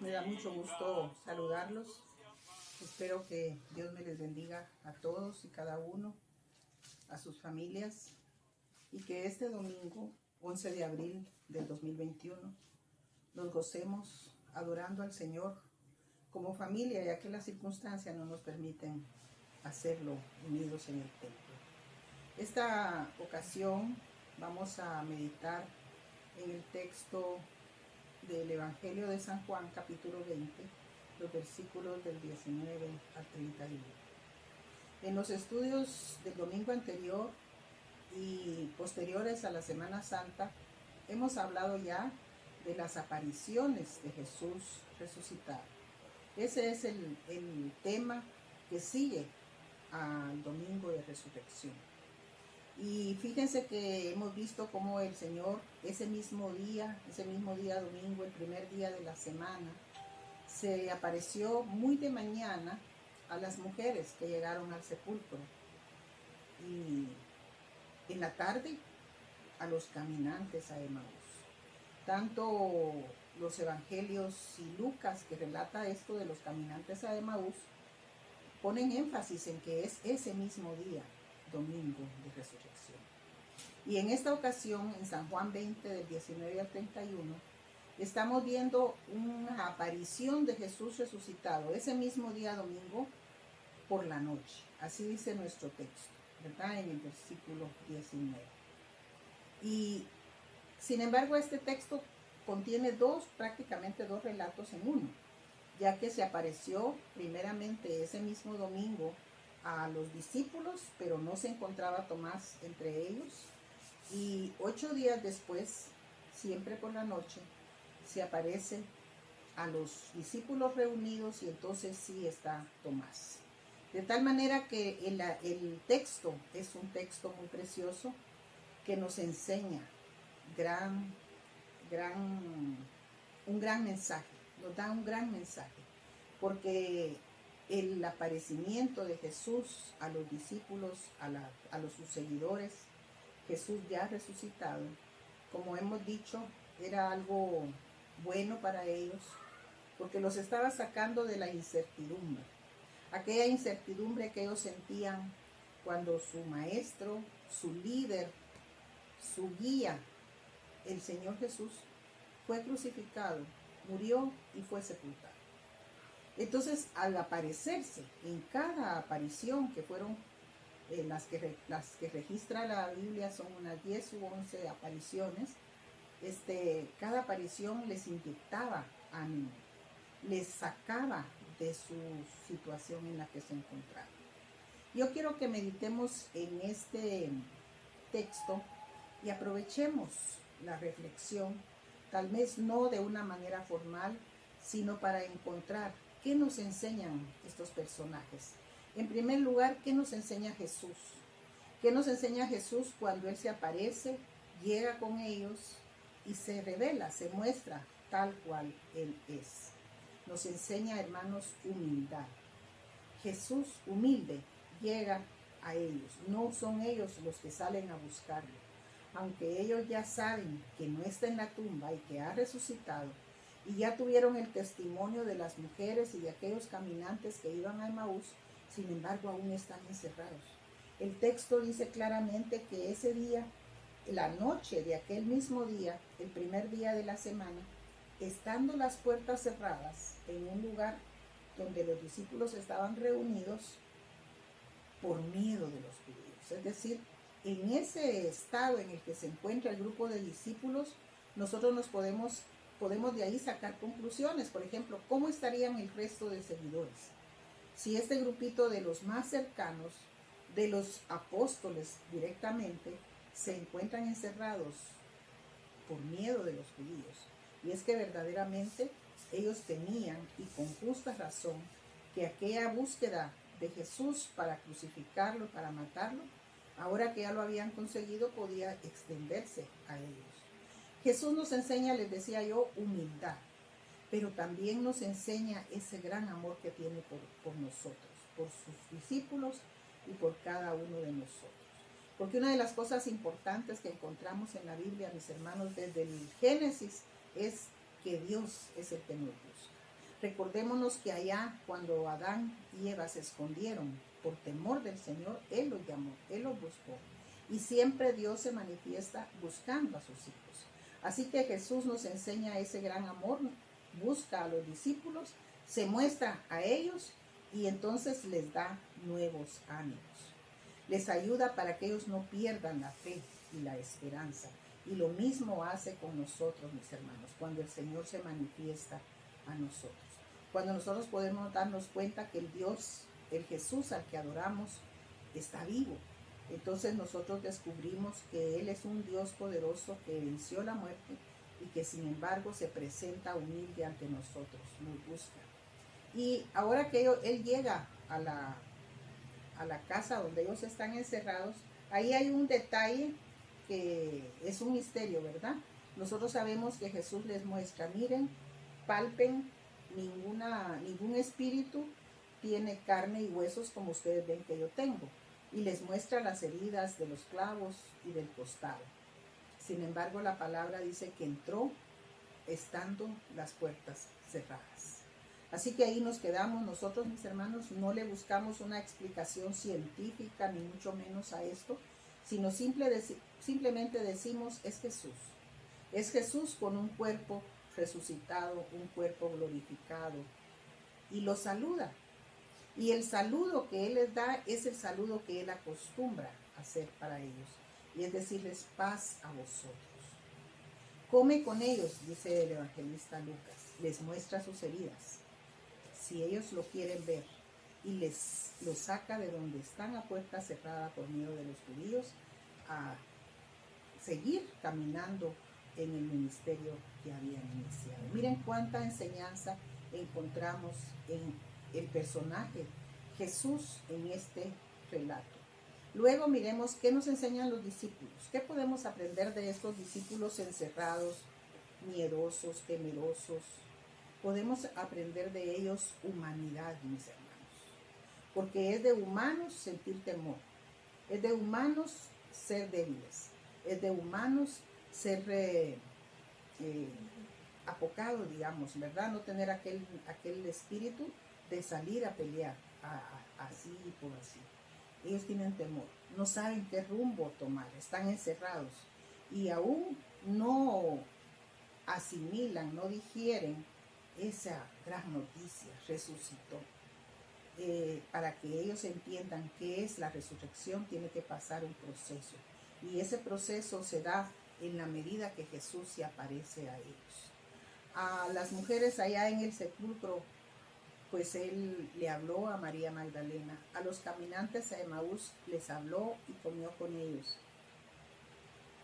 Me da mucho gusto saludarlos. Espero que Dios me les bendiga a todos y cada uno, a sus familias, y que este domingo, 11 de abril del 2021, nos gocemos adorando al Señor como familia, ya que las circunstancias no nos permiten hacerlo unidos en el templo. Esta ocasión vamos a meditar en el texto del Evangelio de San Juan, capítulo 20, los versículos del 19 al 31. En los estudios del domingo anterior y posteriores a la Semana Santa, hemos hablado ya de las apariciones de Jesús resucitado. Ese es el tema que sigue al domingo de resurrección. Y fíjense que hemos visto cómo el Señor ese mismo día domingo, el primer día de la semana, se apareció muy de mañana a las mujeres que llegaron al sepulcro. Y en la tarde a los caminantes a Emaús. Tanto los evangelios y Lucas, que relata esto de los caminantes a Emaús, ponen énfasis en que es ese mismo día, domingo de resurrección. Y en esta ocasión, en San Juan 20, del 19 al 31, estamos viendo una aparición de Jesús resucitado, ese mismo día domingo, por la noche. Así dice nuestro texto, ¿verdad? En el versículo 19. Y sin embargo, este texto contiene prácticamente dos relatos en uno, ya que se apareció primeramente ese mismo domingo a los discípulos, pero no se encontraba Tomás entre ellos. Y 8 días después, siempre por la noche, se aparece a los discípulos reunidos y entonces sí está Tomás. De tal manera que el texto es un texto muy precioso que nos enseña un gran mensaje, nos da un gran mensaje, porque el aparecimiento de Jesús a los discípulos, a sus seguidores, Jesús ya resucitado, como hemos dicho, era algo bueno para ellos, porque los estaba sacando de la incertidumbre, aquella incertidumbre que ellos sentían cuando su maestro, su líder, su guía, el Señor Jesús, fue crucificado, murió y fue sepultado. Entonces, al aparecerse en cada aparición, que fueron las que registra la Biblia, son unas 10 u 11 apariciones, cada aparición les inyectaba ánimo, les sacaba de su situación en la que se encontraban. Yo quiero que meditemos en este texto y aprovechemos la reflexión, tal vez no de una manera formal, sino para encontrar qué nos enseñan estos personajes. En primer lugar, ¿qué nos enseña Jesús? ¿Qué nos enseña Jesús cuando Él se aparece, llega con ellos y se revela, se muestra tal cual Él es? Nos enseña, hermanos, humildad. Jesús humilde llega a ellos, no son ellos los que salen a buscarlo. Aunque ellos ya saben que no está en la tumba y que ha resucitado, y ya tuvieron el testimonio de las mujeres y de aquellos caminantes que iban a Emaús, sin embargo aún están encerrados. El texto dice claramente que ese día, la noche de aquel mismo día, el primer día de la semana, estando las puertas cerradas en un lugar donde los discípulos estaban reunidos por miedo de los judíos. Es decir, en ese estado en el que se encuentra el grupo de discípulos, nosotros podemos de ahí sacar conclusiones. Por ejemplo, ¿cómo estarían el resto de seguidores? Si este grupito de los más cercanos, de los apóstoles directamente, se encuentran encerrados por miedo de los judíos. Y es que verdaderamente ellos temían, y con justa razón, que aquella búsqueda de Jesús para crucificarlo, para matarlo, ahora que ya lo habían conseguido, podía extenderse a ellos. Jesús nos enseña, les decía yo, humildad, pero también nos enseña ese gran amor que tiene por nosotros, por sus discípulos y por cada uno de nosotros. Porque una de las cosas importantes que encontramos en la Biblia, mis hermanos, desde el Génesis, es que Dios es el que nos busca. Recordémonos que allá cuando Adán y Eva se escondieron por temor del Señor, Él los llamó, Él los buscó. Y siempre Dios se manifiesta buscando a sus hijos. Así que Jesús nos enseña ese gran amor, busca a los discípulos, se muestra a ellos y entonces les da nuevos ánimos. Les ayuda para que ellos no pierdan la fe y la esperanza. Y lo mismo hace con nosotros, mis hermanos, cuando el Señor se manifiesta a nosotros. Cuando nosotros podemos darnos cuenta que el Dios, el Jesús al que adoramos, está vivo. Entonces nosotros descubrimos que Él es un Dios poderoso que venció la muerte y que sin embargo se presenta humilde ante nosotros, nos busca. Y ahora que Él llega a la casa donde ellos están encerrados, ahí hay un detalle que es un misterio, ¿verdad? Nosotros sabemos que Jesús les muestra, miren, palpen, ningún espíritu tiene carne y huesos como ustedes ven que yo tengo. Y les muestra las heridas de los clavos y del costado. Sin embargo, la palabra dice que entró estando las puertas cerradas. Así que ahí nos quedamos nosotros, mis hermanos, no le buscamos una explicación científica, ni mucho menos a esto, sino simplemente decimos, es Jesús. Es Jesús con un cuerpo resucitado, un cuerpo glorificado, y lo saluda. Y el saludo que Él les da es el saludo que Él acostumbra hacer para ellos. Y es decirles, paz a vosotros. Come con ellos, dice el evangelista Lucas. Les muestra sus heridas. Si ellos lo quieren ver. Y les lo saca de donde están a puerta cerrada por miedo de los judíos a seguir caminando en el ministerio que habían iniciado. Miren cuánta enseñanza encontramos en el personaje Jesús en este relato. Luego miremos qué nos enseñan los discípulos. ¿Qué podemos aprender de estos discípulos encerrados, miedosos, temerosos? Podemos aprender de ellos humanidad, mis hermanos. Porque es de humanos sentir temor. Es de humanos ser débiles. Es de humanos ser apocados, digamos, ¿verdad? No tener aquel espíritu de salir a pelear así y por así. Ellos tienen temor, no saben qué rumbo tomar, están encerrados y aún no asimilan, no digieren esa gran noticia, resucitó. Para que ellos entiendan qué es la resurrección, tiene que pasar un proceso. Y ese proceso se da en la medida que Jesús se aparece a ellos. A las mujeres allá en el sepulcro, pues Él le habló a María Magdalena. A los caminantes a Emaús les habló y comió con ellos.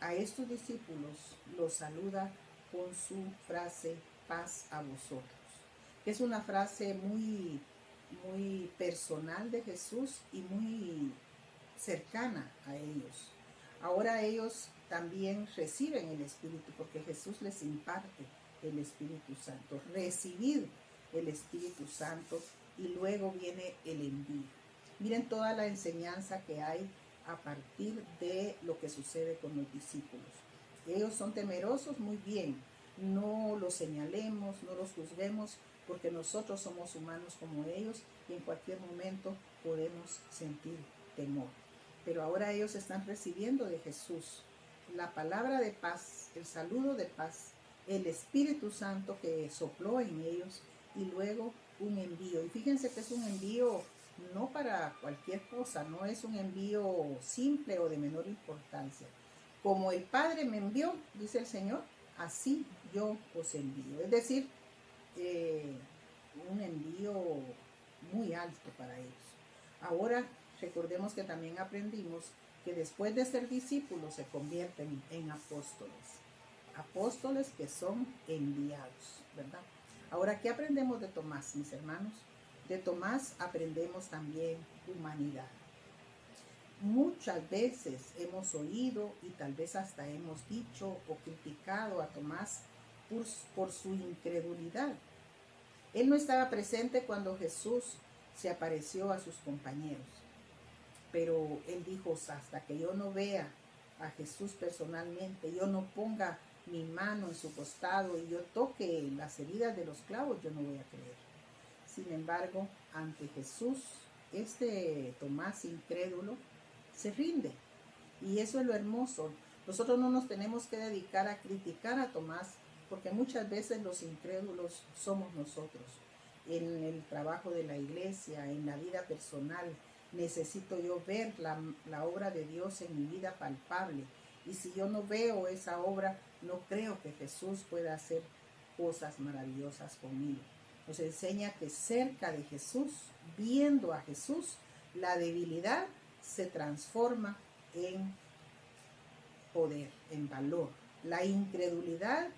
A estos discípulos los saluda con su frase, paz a vosotros, que es una frase muy personal de Jesús y muy cercana a ellos. Ahora ellos también reciben el Espíritu porque Jesús les imparte el Espíritu Santo. Recibid el Espíritu Santo y luego viene el envío. Miren toda la enseñanza que hay a partir de lo que sucede con los discípulos. Ellos son temerosos, muy bien. No los señalemos, no los juzguemos, porque nosotros somos humanos como ellos y en cualquier momento podemos sentir temor. Pero ahora ellos están recibiendo de Jesús la palabra de paz, el saludo de paz, el Espíritu Santo que sopló en ellos y luego un envío. Y fíjense que es un envío no para cualquier cosa, no es un envío simple o de menor importancia. Como el Padre me envió, dice el Señor, así yo os envío. Es decir, un envío muy alto para ellos. Ahora recordemos que también aprendimos que después de ser discípulos se convierten en apóstoles. Apóstoles que son enviados, ¿verdad? Ahora, ¿qué aprendemos de Tomás, mis hermanos? De Tomás aprendemos también humanidad. Muchas veces hemos oído y tal vez hasta hemos dicho o criticado a Tomás por su incredulidad. Él no estaba presente cuando Jesús se apareció a sus compañeros, pero él dijo, hasta que yo no vea a Jesús personalmente, yo no ponga mi mano en su costado y yo toque las heridas de los clavos, yo no voy a creer. Sin embargo, ante Jesús, este Tomás incrédulo se rinde. Y eso es lo hermoso. Nosotros no nos tenemos que dedicar a criticar a Tomás, porque muchas veces los incrédulos somos nosotros. En el trabajo de la iglesia, en la vida personal, necesito yo ver la obra de Dios en mi vida palpable. Y si yo no veo esa obra, no creo que Jesús pueda hacer cosas maravillosas conmigo. Nos enseña que cerca de Jesús, viendo a Jesús, la debilidad se transforma en poder, en valor. La incredulidad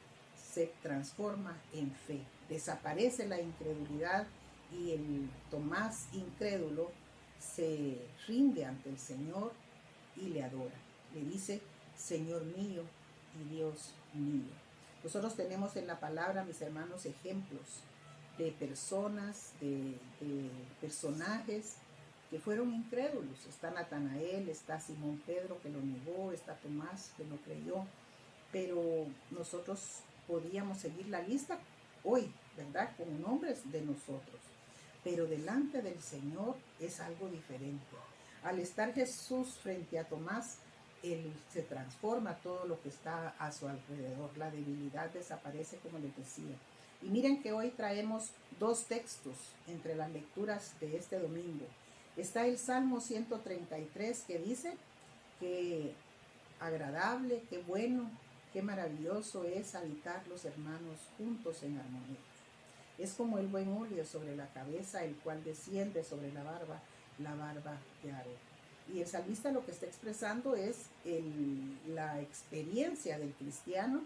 se transforma en fe. Desaparece la incredulidad y el Tomás incrédulo se rinde ante el Señor y le adora. Le dice, Señor mío y Dios mío. Nosotros tenemos en la palabra, mis hermanos, ejemplos de personas, de personajes que fueron incrédulos. Está Natanael, está Simón Pedro que lo negó, está Tomás que no creyó, pero nosotros podíamos seguir la lista hoy, ¿verdad? Con nombres de nosotros. Pero delante del Señor es algo diferente. Al estar Jesús frente a Tomás, él se transforma todo lo que está a su alrededor. La debilidad desaparece, como les decía. Y miren que hoy traemos dos textos entre las lecturas de este domingo. Está el Salmo 133 que dice que agradable, qué bueno, qué maravilloso es habitar los hermanos juntos en armonía. Es como el buen óleo sobre la cabeza, el cual desciende sobre la barba de Aarón. Y el salmista lo que está expresando es la experiencia del cristiano,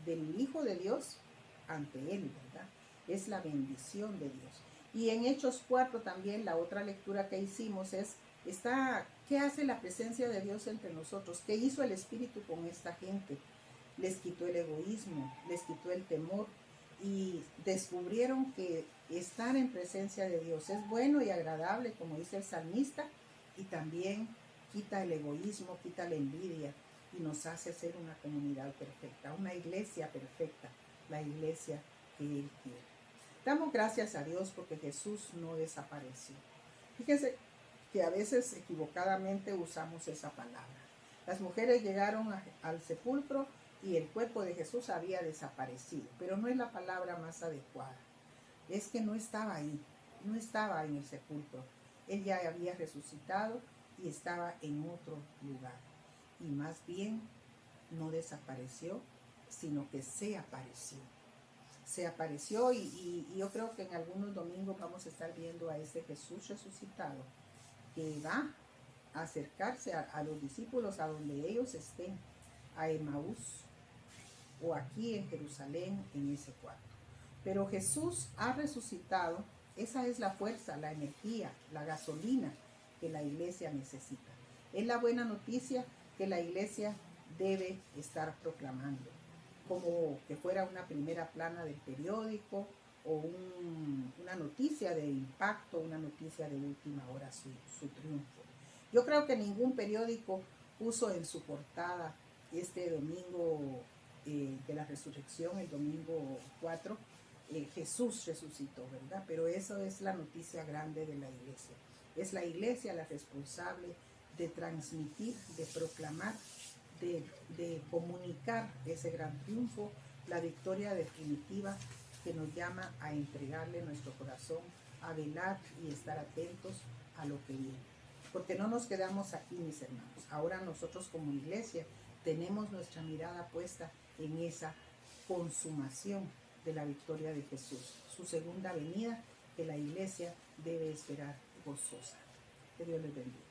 del Hijo de Dios ante él, ¿verdad? Es la bendición de Dios. Y en Hechos 4 también la otra lectura que hicimos ¿qué hace la presencia de Dios entre nosotros? ¿Qué hizo el Espíritu con esta gente? Les quitó el egoísmo, les quitó el temor y descubrieron que estar en presencia de Dios es bueno y agradable, como dice el salmista, y también quita el egoísmo, quita la envidia y nos hace ser una comunidad perfecta, una iglesia perfecta, la iglesia que Él quiere. Damos gracias a Dios porque Jesús no desapareció. Fíjense que a veces equivocadamente usamos esa palabra. Las mujeres llegaron al sepulcro y el cuerpo de Jesús había desaparecido, pero no es la palabra más adecuada. Es que no estaba ahí, no estaba en el sepulcro. Él ya había resucitado y estaba en otro lugar. Y más bien no desapareció, sino que se apareció. Se apareció y yo creo que en algunos domingos vamos a estar viendo a ese Jesús resucitado que va a acercarse a los discípulos a donde ellos estén, a Emaús o aquí en Jerusalén en ese cuarto. Pero Jesús ha resucitado, esa es la fuerza, la energía, la gasolina que la iglesia necesita. Es la buena noticia que la iglesia debe estar proclamando, como que fuera una primera plana del periódico o una noticia de impacto, una noticia de última hora su triunfo. Yo creo que ningún periódico puso en su portada este domingo de la resurrección, el domingo 4, Jesús resucitó, ¿verdad? Pero eso es la noticia grande de la iglesia. Es la iglesia la responsable de transmitir, de proclamar, de comunicar ese gran triunfo, la victoria definitiva que nos llama a entregarle nuestro corazón, a velar y estar atentos a lo que viene. Porque no nos quedamos aquí, mis hermanos. Ahora nosotros como iglesia tenemos nuestra mirada puesta en esa consumación de la victoria de Jesús, su segunda venida que la iglesia debe esperar gozosa. Que Dios les bendiga.